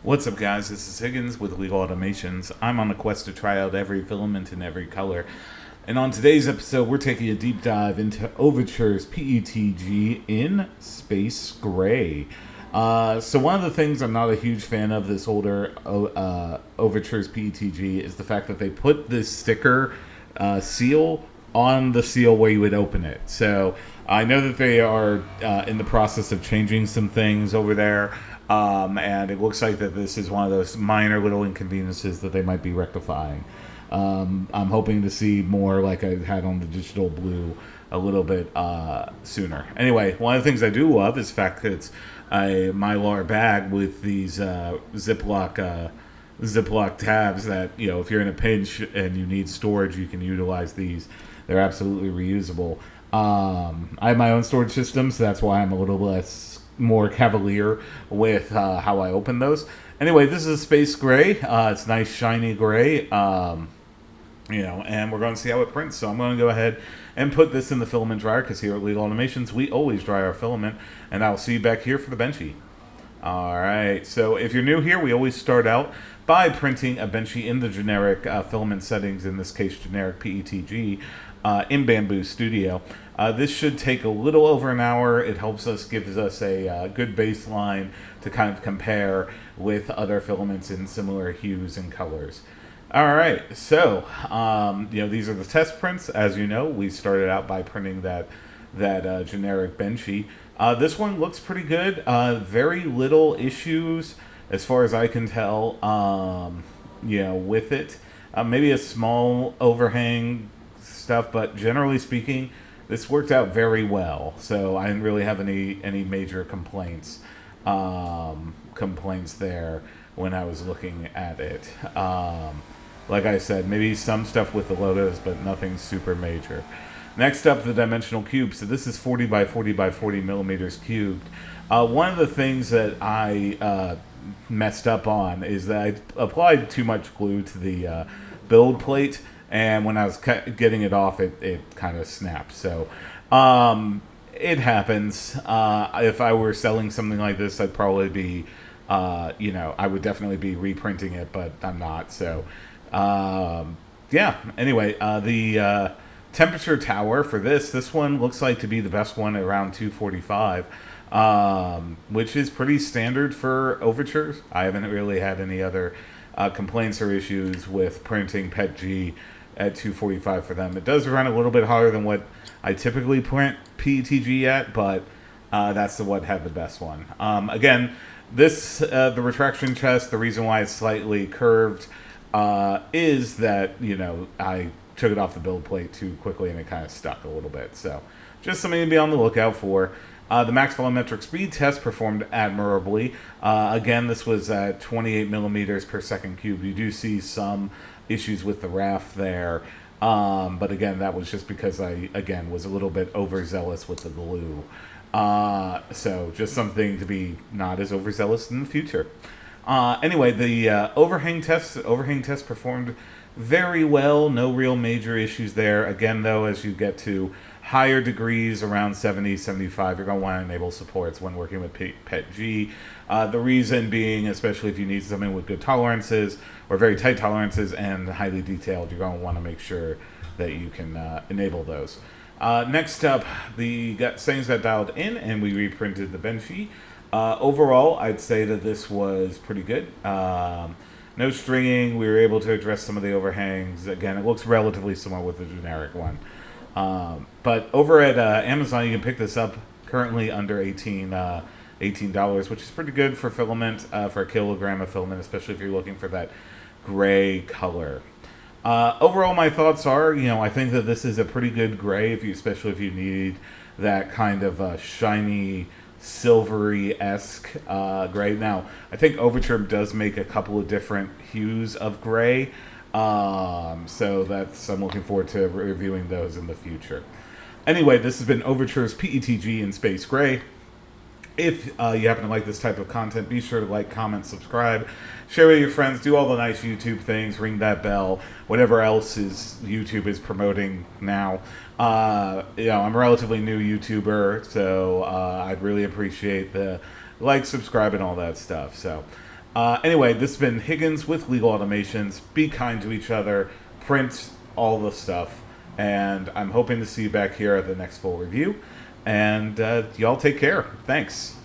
What's up, guys? This is Higgins with Legal Automations. I'm on a quest to try out every filament in every color. And on today's episode, we're taking a deep dive into Overture's PETG in Space Gray. So one of the things I'm not a huge fan of this older Overture's PETG is the fact that they put this sticker seal on the seal where you would open it. So I know that they are in the process of changing some things over there. And it looks like that this is one of those minor little inconveniences that they might be rectifying. I'm hoping to see more like I had on the digital blue a little bit sooner. Anyway, one of the things I do love is the fact that it's a Mylar bag with these Ziploc tabs that, you know, if you're in a pinch and you need storage, you can utilize these. They're absolutely reusable. I have my own storage system, so that's why I'm a little more cavalier with how I open those. Anyway, this is a space gray. It's nice shiny gray, and we're going to see how it prints. So I'm going to go ahead and put this in the filament dryer because here at Legal Automations we always dry our filament, and I'll see you back here for the benchy. Alright, so if you're new here, we always start out by printing a benchy in the generic filament settings, in this case generic PETG, in Bamboo Studio. This should take a little over an hour. It gives us a good baseline to kind of compare with other filaments in similar hues and colors. Alright, so these are the test prints. As you know, we started out by printing that generic benchy. This one looks pretty good. Very little issues as far as I can tell, with it. Maybe a small overhang stuff, but generally speaking, this worked out very well. So I didn't really have any major complaints there when I was looking at it. Like I said, maybe some stuff with the logos, but nothing super major. Next up, the dimensional cube. So this is 40 by 40 by 40 millimeters cubed. One of the things that I messed up on is that I applied too much glue to the build plate, and when I was getting it off, it kind of snapped. So it happens. If I were selling something like this, I'd probably be, I would definitely be reprinting it, but I'm not. So anyway, the temperature tower for this one looks like to be the best one, around 245, which is pretty standard for Overtures. I haven't really had any other complaints or issues with printing PETG at 245 for them. It does run a little bit hotter than what I typically print PETG at, but that's the what had the best one. Again, the retraction chest, the reason why it's slightly curved is that, I took it off the build plate too quickly and it kind of stuck a little bit. So just something to be on the lookout for. The max volumetric speed test performed admirably. Again, this was at 28 millimeters per second cubed. You do see some issues with the raft there. But again, that was just because I, was a little bit overzealous with the glue. So just something to be not as overzealous in the future. Anyway, the overhang test performed very well. No real major issues there. Again, though, as you get to higher degrees, around 70, 75, you're going to want to enable supports when working with PETG. The reason being, especially if you need something with good tolerances or very tight tolerances and highly detailed, you're going to want to make sure that you can enable those. Next up, the settings got dialed in and we reprinted the benchy. Overall, I'd say that this was pretty good. No stringing. We were able to address some of the overhangs. Again, it looks relatively similar with the generic one. But over at Amazon, you can pick this up currently under $18, which is pretty good for filament, for a kilogram of filament, especially if you're looking for that gray color. Overall, my thoughts are, I think that this is a pretty good gray, especially if you need that kind of shiny, silvery-esque gray. Now, I think Overture does make a couple of different hues of gray, so I'm looking forward to reviewing those in the future. Anyway, this has been Overture's PETG in Space Gray. If you happen to like this type of content, be sure to like, comment, subscribe, share with your friends, do all the nice YouTube things, ring that bell, whatever else YouTube is promoting now. I'm a relatively new YouTuber, so I'd really appreciate the like, subscribe, and all that stuff. So Anyway, this has been Higgins with Legal Automations. Be kind to each other. Print all the stuff. And I'm hoping to see you back here at the next full review. And y'all take care. Thanks.